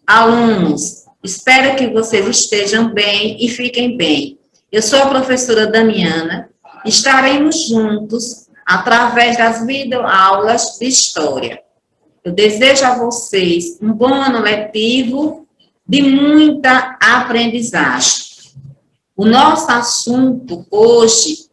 Alunos, espero que vocês estejam bem e fiquem bem. Eu sou a professora Damiana. Estaremos juntos através das videoaulas de História. Eu desejo a vocês um bom ano letivo de muita aprendizagem. O nosso assunto hoje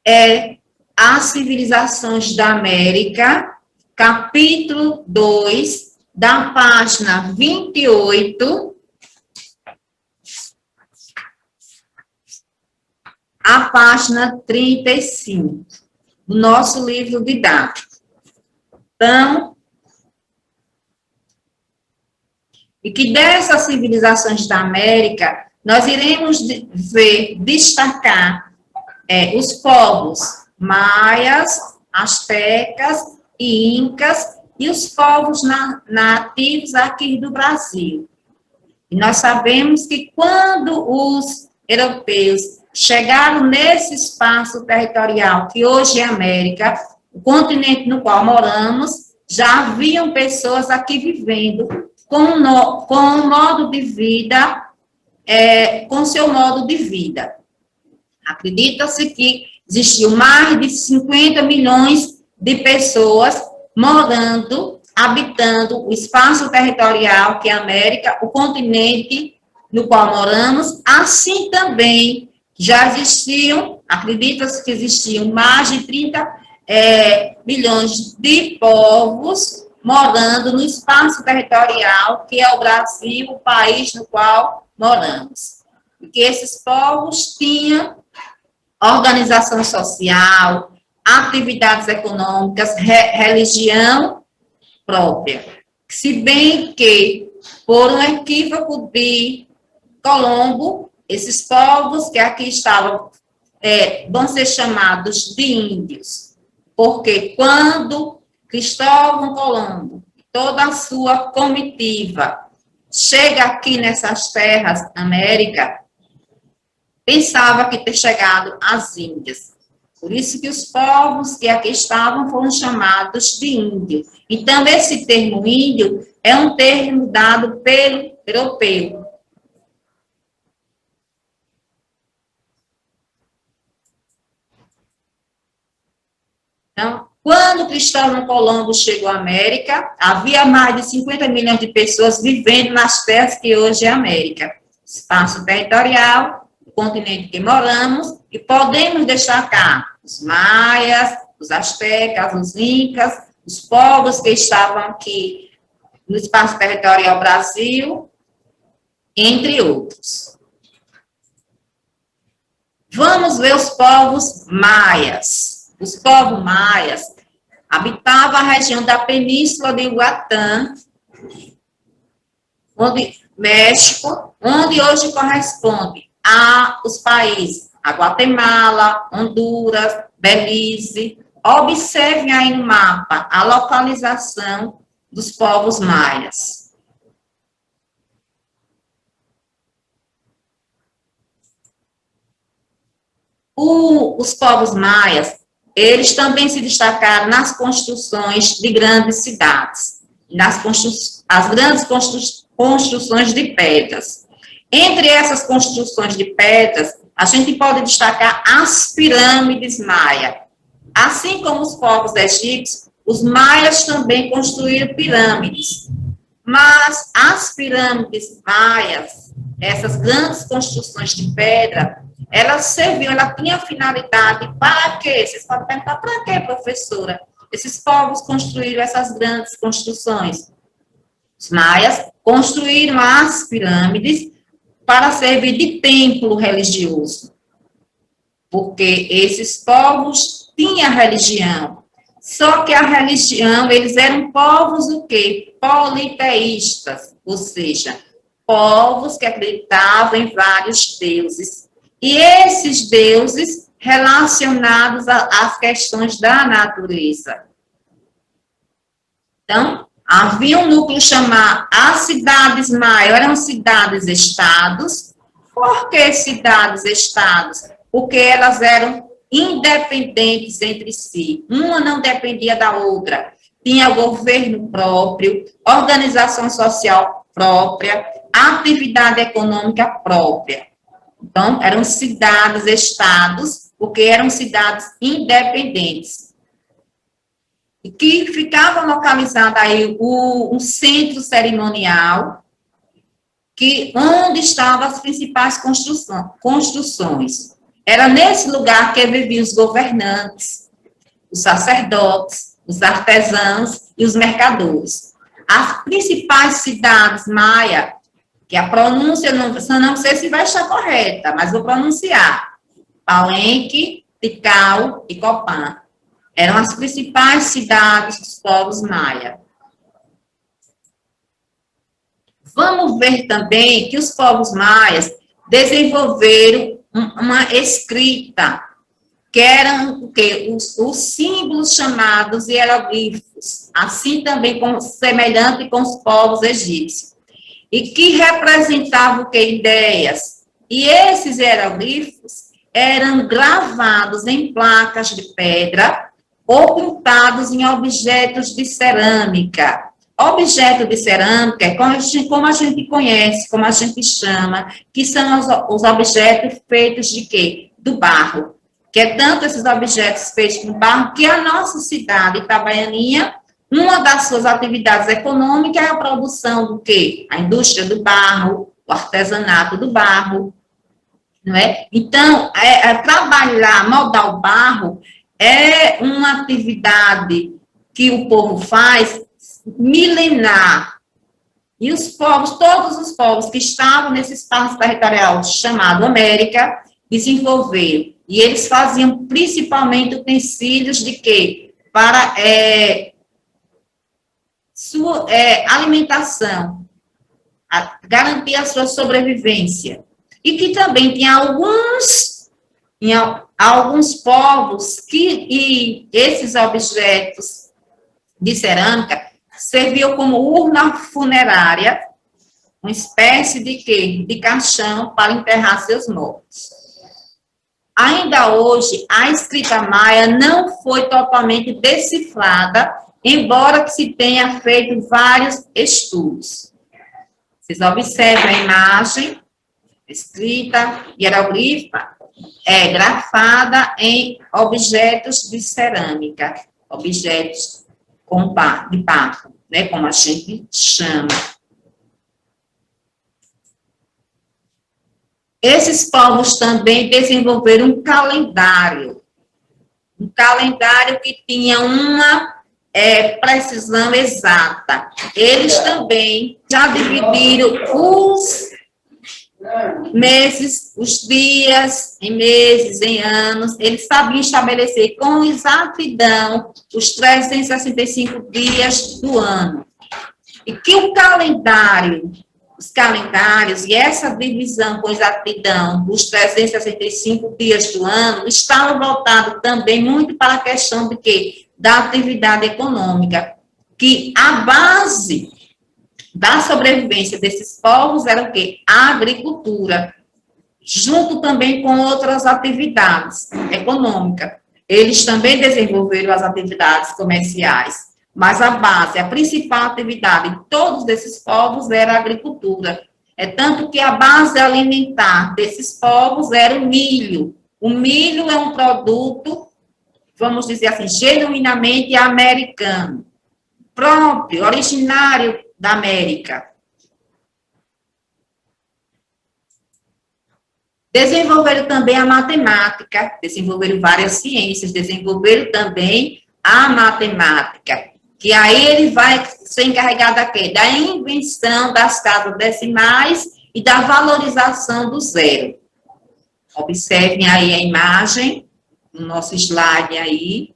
é as civilizações da América, capítulo 2, da página 28 à página 35, do nosso livro didático. Então, e que dessas civilizações da América, nós iremos destacar os povos maias, astecas e incas, e os povos nativos aqui do Brasil. E nós sabemos que quando os europeus chegaram nesse espaço territorial, que hoje é América, o continente no qual moramos, já haviam pessoas aqui vivendo com um modo de vida, com seu modo de vida. Acredita-se que existiam mais de 50 milhões de pessoas morando, habitando o espaço territorial que é a América, o continente no qual moramos. Assim também já existiam, acredita-se que existiam mais de 30 milhões de povos morando no espaço territorial que é o Brasil, o país no qual moramos. E que esses povos tinham organização social, atividades econômicas, religião própria. Se bem que, por um equívoco de Colombo, esses povos que aqui estavam vão ser chamados de índios, porque quando Cristóvão Colombo e toda a sua comitiva chega aqui nessas terras América, pensava que ter chegado às Índias. Por isso que os povos que aqui estavam foram chamados de índio. Então, esse termo índio é um termo dado pelo europeu. Então, quando Cristóvão Colombo chegou à América, havia mais de 50 milhões de pessoas vivendo nas terras que hoje é a América. Espaço territorial, o continente que moramos, e podemos destacar os maias, os astecas, os incas, os povos que estavam aqui no espaço territorial Brasil, entre outros. Vamos ver os povos maias. Os povos maias habitavam a região da Península de Yucatán, México, onde hoje corresponde aos países a Guatemala, Honduras, Belize. Observem aí no mapa a localização dos povos maias. Os povos maias, eles também se destacaram nas construções de grandes cidades, as grandes construções de pedras. Entre essas construções de pedras, a gente pode destacar as pirâmides maias. Assim como os povos egípcios, os maias também construíram pirâmides. Mas as pirâmides maias, essas grandes construções de pedra, elas serviam, ela tinha finalidade para quê? Vocês podem perguntar, para quê, professora? Esses povos construíram essas grandes construções. Os maias construíram as pirâmides para servir de templo religioso. Porque esses povos tinham religião. Só que a religião, eles eram povos o quê? Politeístas, ou seja, povos que acreditavam em vários deuses. E esses deuses relacionados às questões da natureza. Então, havia um núcleo chamado as cidades maias, eram cidades-estados. Por que cidades-estados? Porque elas eram independentes entre si. Uma não dependia da outra. tinha governo próprio, organização social própria, atividade econômica própria. Então, eram cidades, estados, porque eram cidades independentes. E que ficava localizado aí um centro cerimonial, onde estavam as principais construções. Era nesse lugar que viviam os governantes, os sacerdotes, os artesãos e os mercadores. As principais cidades maia, que a pronúncia, não sei se vai estar correta, mas vou pronunciar: Palenque, Tikal e Copán. Eram as principais cidades dos povos maia. Vamos ver também que os povos maias desenvolveram uma escrita, que eram os símbolos chamados hieroglifos, assim também semelhante com os povos egípcios, e que representavam ideias. E esses hieroglifos eram gravados em placas de pedra ou pintados em objetos de cerâmica. Objeto de cerâmica é como a gente conhece, como a gente chama, que são os objetos feitos de quê? Do barro. Que é tanto esses objetos feitos com barro que a nossa cidade, Itabaianinha, uma das suas atividades econômicas é a produção do quê? A indústria do barro, o artesanato do barro, não é? Então, trabalhar, moldar o barro é uma atividade que o povo faz milenar. E os povos, todos os povos que estavam nesse espaço territorial chamado América, desenvolveram. E eles faziam principalmente utensílios de quê? Para sua alimentação, garantir a sua sobrevivência. E que também tinha alguns povos que esses objetos de cerâmica serviam como urna funerária, uma espécie de quê? De caixão para enterrar seus mortos. Ainda hoje, a escrita maia não foi totalmente decifrada, embora que se tenha feito vários estudos. Vocês observam a imagem, escrita hieroglifa, grafada em objetos de cerâmica, objetos de barro, né, como a gente chama. Esses povos também desenvolveram um calendário que tinha uma precisão exata. Eles também já dividiram os meses, os dias em meses, em anos. Eles sabiam estabelecer com exatidão os 365 dias do ano. E que os calendários e essa divisão com exatidão dos 365 dias do ano estavam voltados também muito para a questão de quê? Da atividade econômica, que a base da sobrevivência desses povos era o quê? A agricultura, junto também com outras atividades econômicas. Eles também desenvolveram as atividades comerciais, mas a base, a principal atividade de todos esses povos era a agricultura. É tanto que a base alimentar desses povos era o milho. O milho é um produto, vamos dizer assim, genuinamente americano, próprio, originário da América. Desenvolveram também a matemática, desenvolveram várias ciências, desenvolveram também a matemática, que aí ele vai ser encarregado da invenção das casas decimais e da valorização do zero. Observem aí a imagem, no nosso slide aí.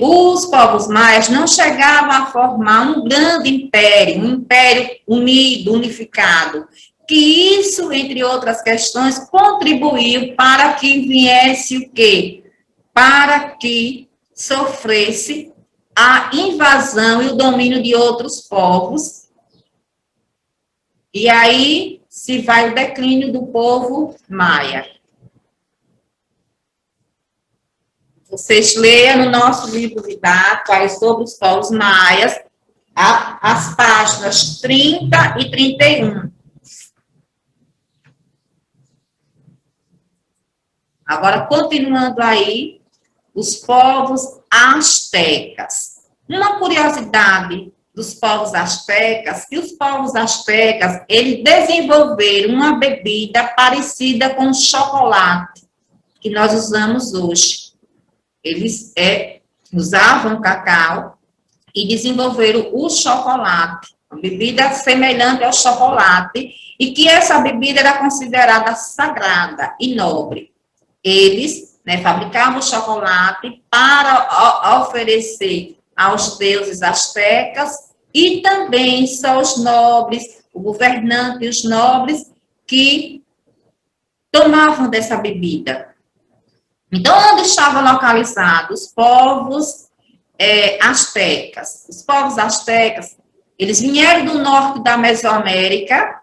Os povos maias não chegavam a formar um grande império, um império unido, unificado, que isso, entre outras questões, contribuiu para que viesse o quê? Para que sofresse a invasão e o domínio de outros povos. E aí se vai o declínio do povo maia. Vocês leiam no nosso livro didático aí sobre os povos maias, as páginas 30 e 31. Agora, continuando aí, os povos astecas. Uma curiosidade dos povos astecas, que os povos astecas, eles desenvolveram uma bebida parecida com o chocolate que nós usamos hoje. Eles usavam cacau e desenvolveram o chocolate, uma bebida semelhante ao chocolate, e que essa bebida era considerada sagrada e nobre. Eles fabricavam chocolate para oferecer aos deuses astecas e também são os nobres, o governante e os nobres que tomavam dessa bebida. Então, onde estavam localizados os povos astecas? Os povos astecas, eles vieram do norte da Mesoamérica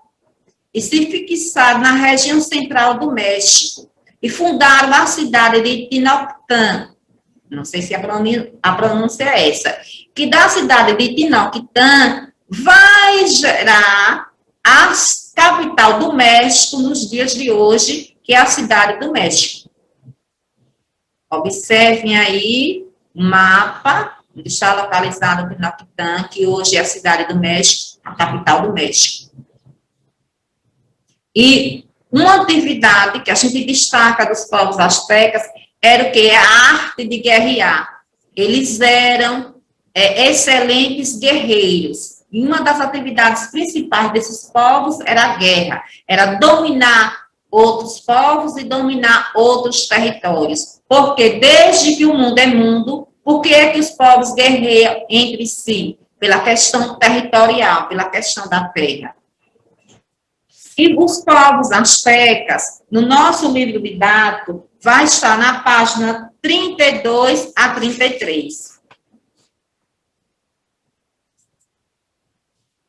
e se fixaram na região central do México e fundaram a cidade de Tenochtitlan. Não sei se a pronúncia é essa. Que da cidade de Tenochtitlan vai gerar a capital do México nos dias de hoje, que é a cidade do México. Observem aí o mapa, onde está localizado Tenochtitlan, que hoje é a cidade do México, a capital do México. E uma atividade que a gente destaca dos povos astecas era o que? A arte de guerrear. Eles eram excelentes guerreiros. E uma das atividades principais desses povos era a guerra, era dominar outros povos e dominar outros territórios. Porque desde que o mundo é mundo, por que é que os povos guerreiam entre si? Pela questão territorial, pela questão da terra. E os povos astecas, no nosso livro didático, vai estar na página 32 a 33.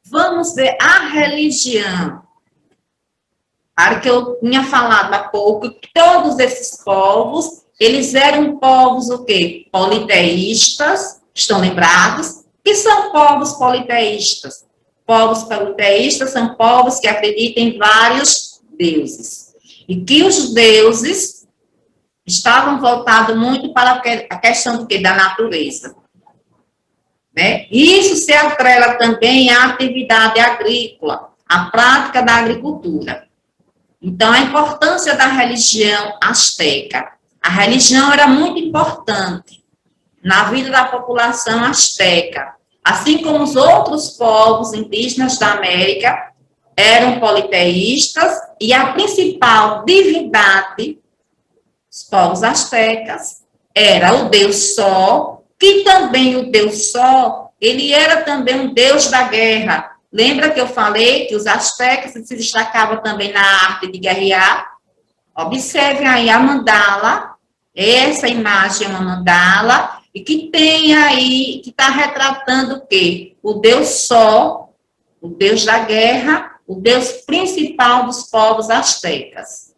Vamos ver a religião. Para que eu tinha falado há pouco, que todos esses povos, eles eram povos o quê? Politeístas, estão lembrados? Que são povos politeístas? Povos politeístas são povos que acreditam em vários deuses. E que os deuses estavam voltados muito para a questão do quê? Da natureza. Né? Isso se atrela também à atividade agrícola, à prática da agricultura. Então, a importância da religião asteca. A religião era muito importante na vida da população asteca. Assim como os outros povos indígenas da América eram politeístas, e a principal divindade dos povos astecas era o Deus Sol, que também o Deus Sol, ele era também um deus da guerra. Lembra que eu falei que os astecas se destacavam também na arte de guerrear? Observem aí a mandala, essa imagem é uma mandala, e que tem aí, que está retratando o quê? O Deus Sol, o Deus da guerra, o Deus principal dos povos astecas.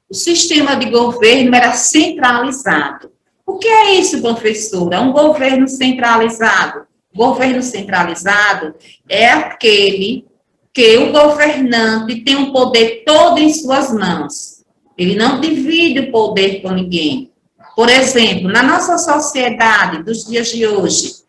O sistema de governo era centralizado. O que é isso, professora? É um governo centralizado. Governo centralizado é aquele que o governante tem o poder todo em suas mãos. Ele não divide o poder com ninguém. Por exemplo, na nossa sociedade dos dias de hoje,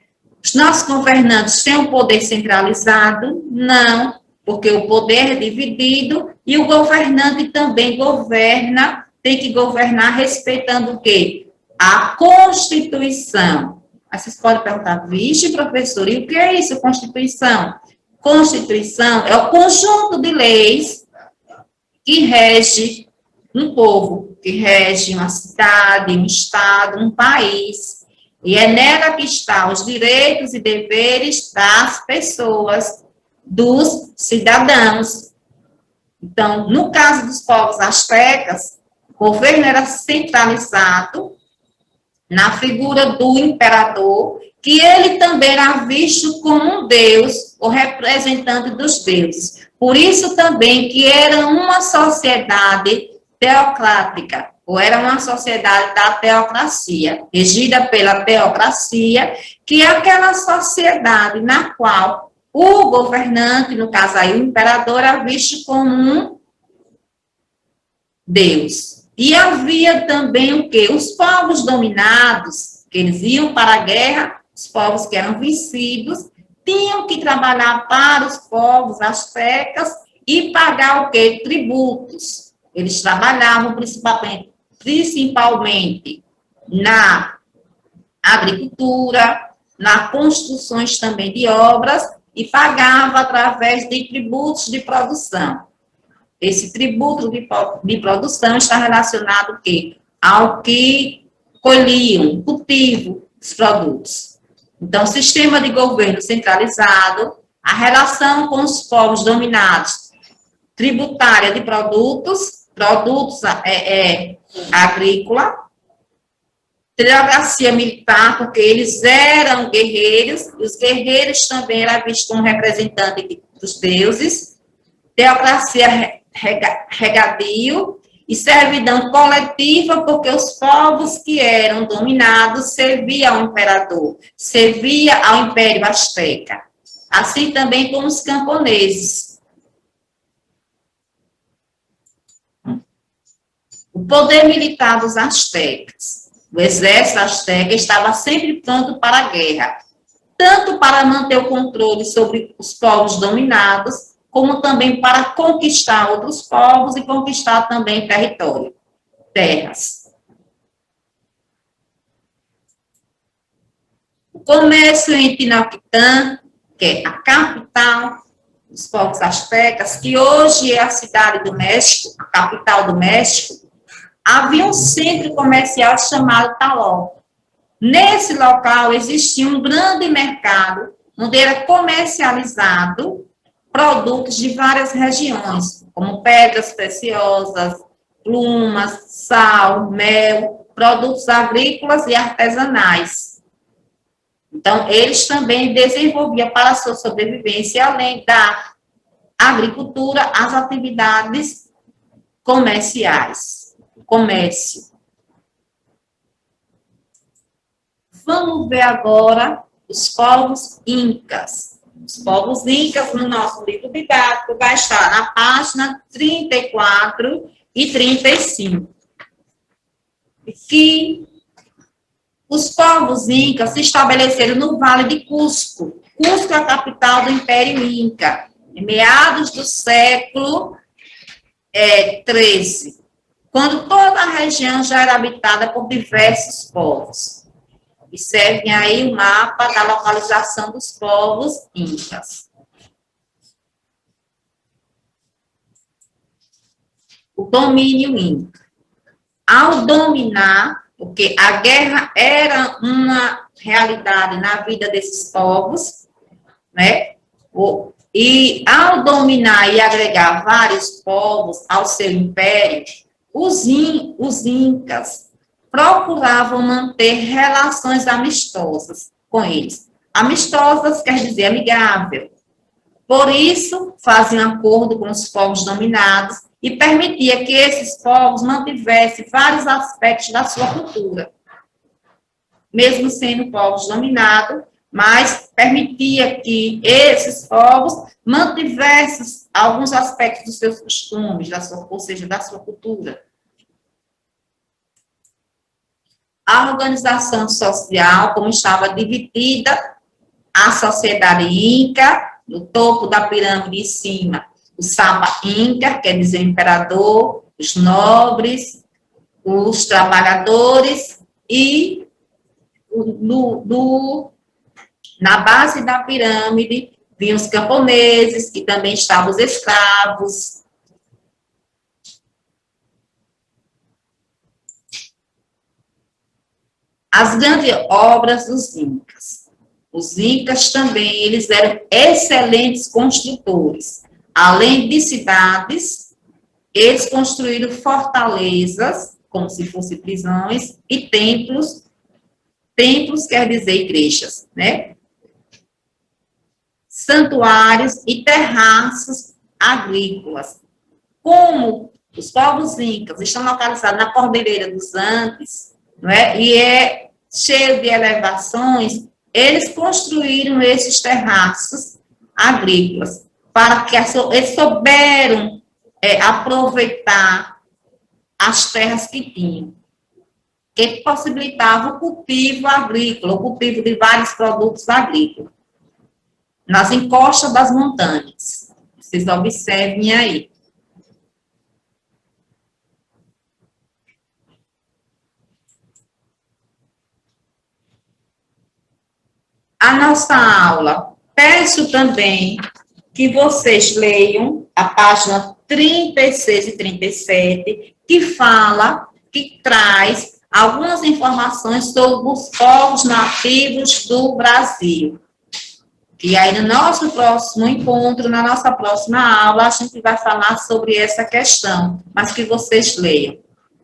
os nossos governantes têm o poder centralizado? Não, porque o poder é dividido e o governante também governa, tem que governar respeitando o quê? A Constituição. Aí vocês podem perguntar, vixe, professor, e o que é isso, Constituição? Constituição é o conjunto de leis que rege um povo, que rege uma cidade, um estado, um país. E é nela que estão os direitos e deveres das pessoas, dos cidadãos. Então, no caso dos povos astecas, o governo era centralizado na figura do imperador, que ele também era visto como um deus, o representante dos deuses. Por isso também que era uma sociedade teocrática, ou era uma sociedade da teocracia, regida pela teocracia, que é aquela sociedade na qual o governante, no caso aí o imperador, era visto como um Deus. E havia também o quê? Os povos dominados, que eles iam para a guerra, os povos que eram vencidos, tinham que trabalhar para os povos astecas e pagar o quê? Tributos. Eles trabalhavam principalmente na agricultura, nas construções também de obras e pagavam através de tributos de produção. Esse tributo de produção está relacionado ao quê? Ao que colhiam, cultivo dos produtos. Então, sistema de governo centralizado, a relação com os povos dominados, tributária de produtos agrícola, teocracia militar, porque eles eram guerreiros, e os guerreiros também eram vistos como representantes dos deuses, teocracia regadio e servidão coletiva, porque os povos que eram dominados serviam ao imperador, servia ao Império Azteca, assim também como os camponeses. O poder militar dos astecas. O exército asteca estava sempre pronto para a guerra, tanto para manter o controle sobre os povos dominados, como também para conquistar outros povos e conquistar também território, terras. O comércio em Tenochtitlan, que é a capital dos povos astecas, que hoje é a cidade do México, a capital do México, havia um centro comercial chamado Taló. Nesse local existia um grande mercado, onde era comercializado produtos de várias regiões, como pedras preciosas, plumas, sal, mel, produtos agrícolas e artesanais. Então, eles também desenvolviam para a sua sobrevivência, além da agricultura, as atividades comerciais, comércio. Vamos ver agora os povos incas. Os povos incas, no nosso livro didático, vai estar na página 34 e 35. Que os povos incas se estabeleceram no Vale de Cusco. Cusco é a capital do Império Inca, em meados do século XIII, quando toda a região já era habitada por diversos povos. Observem aí o mapa da localização dos povos incas. O domínio inca. Ao dominar, porque a guerra era uma realidade na vida desses povos, né? E ao dominar e agregar vários povos ao seu império, os incas procuravam manter relações amistosas com eles. Amistosas quer dizer amigável. Por isso, faziam acordo com os povos dominados e permitia que esses povos mantivessem vários aspectos da sua cultura. Mesmo sendo povos dominados, mas permitia que esses povos mantivessem alguns aspectos dos seus costumes, ou seja, da sua cultura. A organização social, como estava dividida, a sociedade inca, no topo da pirâmide em cima, o Sapa Inca, quer dizer imperador, os nobres, os trabalhadores, e na base da pirâmide vinham os camponeses, que também estavam os escravos. As grandes obras dos incas. Os incas também, eles eram excelentes construtores. Além de cidades, eles construíram fortalezas, como se fossem prisões, e templos. Templos quer dizer igrejas, né? Santuários e terraços agrícolas. Como Os povos incas estão localizados na Cordilheira dos Andes, não é? E é cheio de elevações. Eles construíram esses terraços agrícolas para que eles souberam aproveitar as terras que tinham, que possibilitava o cultivo agrícola, o cultivo de vários produtos agrícolas, nas encostas das montanhas. Vocês observem aí. A nossa aula, peço também que vocês leiam a página 36 e 37, que fala, que traz algumas informações sobre os povos nativos do Brasil. E aí, no nosso próximo encontro, na nossa próxima aula, a gente vai falar sobre essa questão, mas que vocês leiam.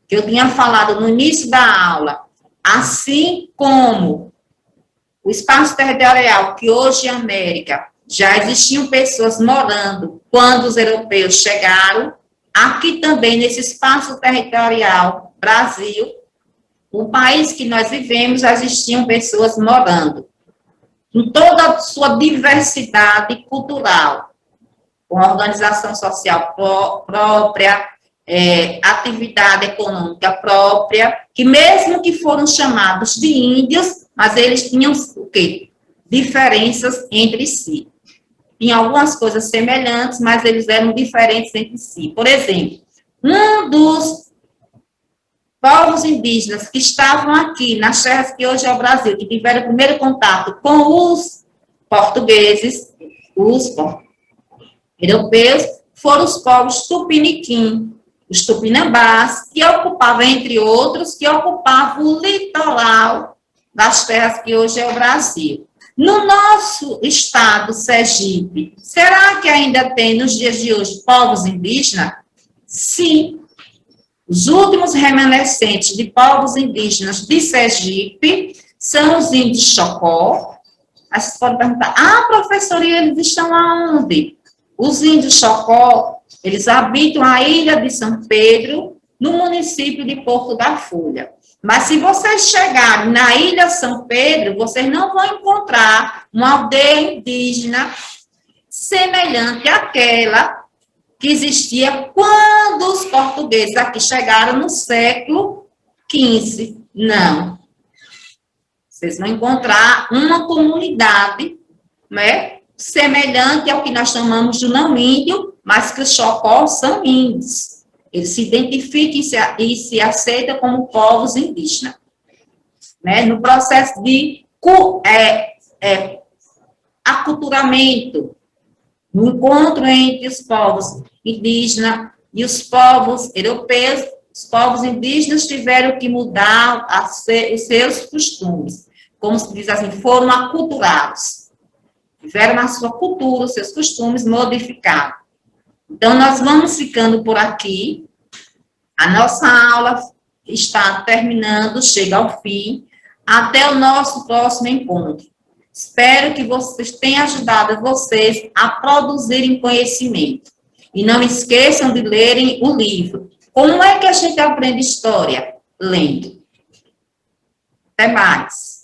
Que eu tinha falado no início da aula, assim como o espaço territorial, que hoje é América, já existiam pessoas morando quando os europeus chegaram, aqui também, nesse espaço territorial, Brasil, o país que nós vivemos, já existiam pessoas morando, com toda a sua diversidade cultural, com organização social própria, atividade econômica própria, que mesmo que foram chamados de índios, mas eles tinham o quê? Diferenças entre si. Tinham algumas coisas semelhantes, mas eles eram diferentes entre si. Por exemplo, um dos povos indígenas que estavam aqui, nas terras que hoje é o Brasil, que tiveram o primeiro contato com os portugueses, os europeus, foram os povos tupiniquim, os tupinambás, que ocupavam, entre outros, que ocupavam o litoral das terras que hoje é o Brasil. No nosso estado, Sergipe, será que ainda tem, nos dias de hoje, povos indígenas? Sim. Os últimos remanescentes de povos indígenas de Sergipe são os índios Chocó. Aí vocês podem perguntar, professora, e eles estão aonde? Os índios Chocó, eles habitam a ilha de São Pedro, no município de Porto da Folha. Mas se vocês chegarem na ilha São Pedro, vocês não vão encontrar uma aldeia indígena semelhante àquela que existia quando os portugueses aqui chegaram no século XV. Não. Vocês vão encontrar uma comunidade, né, semelhante ao que nós chamamos de não índio, mas que os Chocó são índios. Eles se identificam e se aceitam como povos indígenas. Né? No processo de aculturamento, no encontro entre os povos indígenas e os povos europeus, os povos indígenas tiveram que mudar os seus costumes. Como se diz assim, foram aculturados. Tiveram na sua cultura, os seus costumes modificados. Então, nós vamos ficando por aqui. A nossa aula está terminando, chega ao fim. Até o nosso próximo encontro. Espero que vocês tenham ajudado vocês a produzirem conhecimento. E não esqueçam de lerem o livro. Como é que a gente aprende história? Lendo. Até mais.